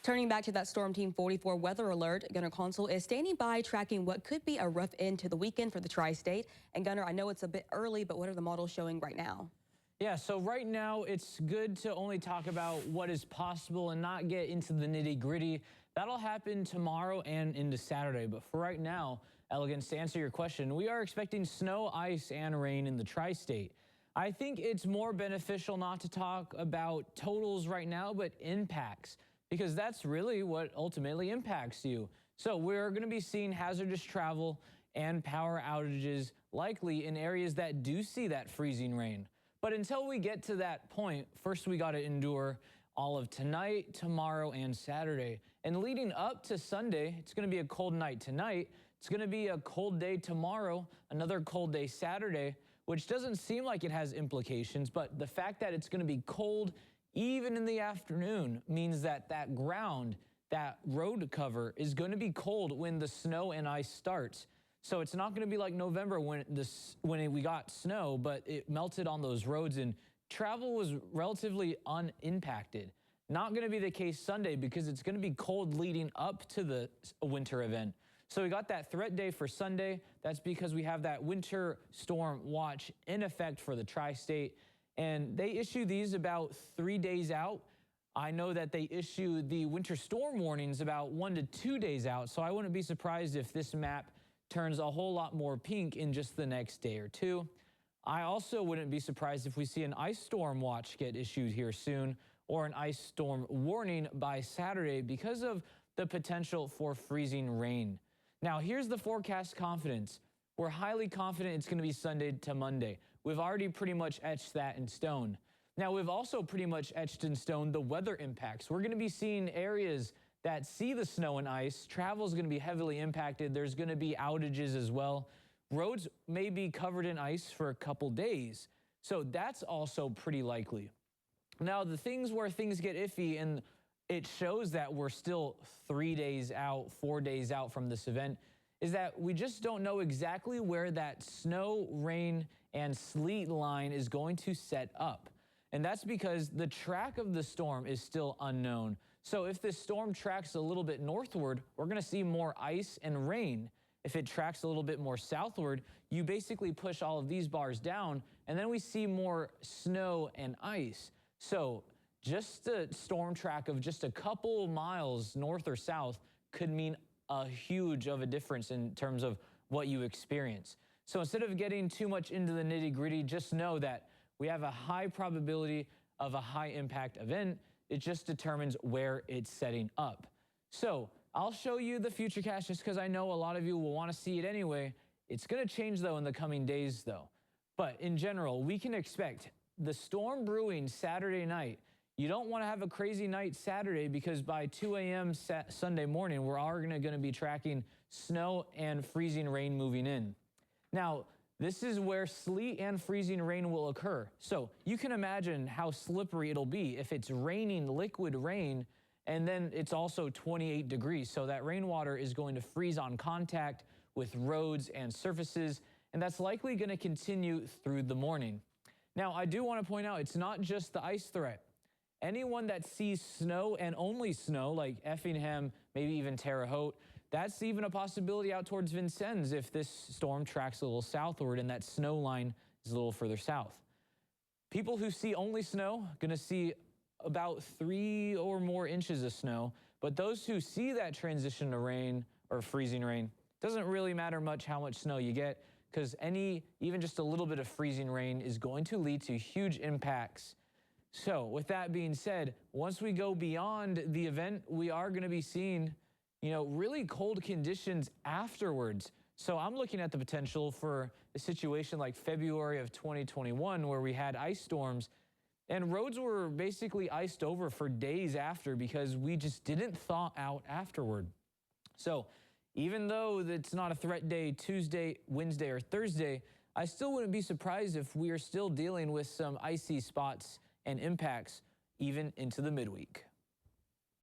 Turning back to that Storm Team 44 weather alert, Gunnar Console is standing by tracking what could be a rough end to the weekend for the tri-state. And Gunnar, I know it's a bit early, but what are the models showing right now? Yeah, so right now it's good to only talk about what is possible and not get into the nitty-gritty. That'll happen tomorrow and into Saturday. But for right now, Elegance, to answer your question, we are expecting snow, ice, and rain in the tri-state. I think it's more beneficial not to talk about totals right now, but impacts, because that's really what ultimately impacts you. So we're going to be seeing hazardous travel and power outages likely in areas that do see that freezing rain. But until we get to that point, first we got to endure all of tonight, tomorrow, and Saturday. And leading up to Sunday, it's going to be a cold night tonight. It's going to be a cold day tomorrow, another cold day Saturday, which doesn't seem like it has implications, but the fact that it's going to be cold even in the afternoon means that that ground, that road cover is going to be cold when the snow and ice starts. So it's not going to be like November when we got snow, but it melted on those roads and travel was relatively unimpacted. Not going to be the case Sunday because it's going to be cold leading up to the winter event. So we got that threat day for Sunday. That's because we have that winter storm watch in effect for the tri-state. And they issue these about 3 days out. I know that they issue the winter storm warnings about 1 to 2 days out. So I wouldn't be surprised if this map turns a whole lot more pink in just the next day or two. I also wouldn't be surprised if we see an ice storm watch get issued here soon or an ice storm warning by Saturday because of the potential for freezing rain. Now, here's the forecast confidence. We're highly confident it's going to be Sunday to Monday. We've already pretty much etched that in stone. Now, we've also pretty much etched in stone the weather impacts. We're going to be seeing areas that see the snow and ice. Travel is going to be heavily impacted. There's going to be outages as well. Roads may be covered in ice for a couple days. So that's also pretty likely. Now, the things where things get iffy, and it shows that we're still 3 days out, 4 days out from this event, is that we just don't know exactly where that snow, rain, and sleet line is going to set up. And that's because the track of the storm is still unknown. So if this storm tracks a little bit northward, we're going to see more ice and rain. If it tracks a little bit more southward, you basically push all of these bars down, and then we see more snow and ice. So just a storm track of just a couple miles north or south could mean a huge of a difference in terms of what you experience. So instead of getting too much into the nitty-gritty, just know that we have a high probability of a high impact event. It just determines where it's setting up. So I'll show you the futurecast just because I know a lot of you will want to see it anyway. It's going to change though in the coming days though. But in general, we can expect the storm brewing Saturday night. You don't want to have a crazy night Saturday because by 2 a.m. Sunday morning, we're already going to be tracking snow and freezing rain moving in. Now, this is where sleet and freezing rain will occur. So you can imagine how slippery it'll be if it's raining liquid rain and then it's also 28 degrees. So that rainwater is going to freeze on contact with roads and surfaces, and that's likely going to continue through the morning. Now, I do want to point out it's not just the ice threat. Anyone that sees snow and only snow, like Effingham, maybe even Terre Haute, that's even a possibility out towards Vincennes if this storm tracks a little southward and that snow line is a little further south. People who see only snow are going to see about 3 or more inches of snow, but those who see that transition to rain or freezing rain, doesn't really matter much how much snow you get because even just a little bit of freezing rain is going to lead to huge impacts. So with that being said, once we go beyond the event, we are going to be seeing, really cold conditions afterwards. So I'm looking at the potential for a situation like February of 2021 where we had ice storms and roads were basically iced over for days after because we just didn't thaw out afterward. So even though it's not a threat day Tuesday, Wednesday, or Thursday, I still wouldn't be surprised if we are still dealing with some icy spots and impacts even into the midweek.